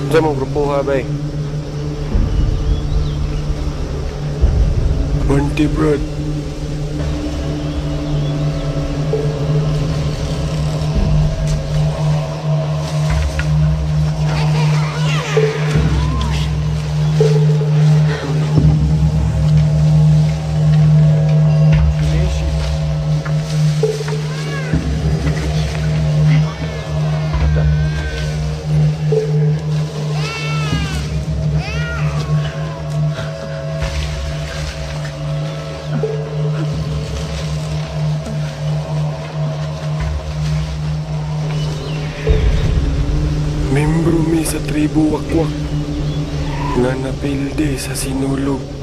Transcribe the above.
Sa mong grupo ha, bay? Monty Brad. Membro mi sa tribo Wakwak nga napilde sa Sinulog.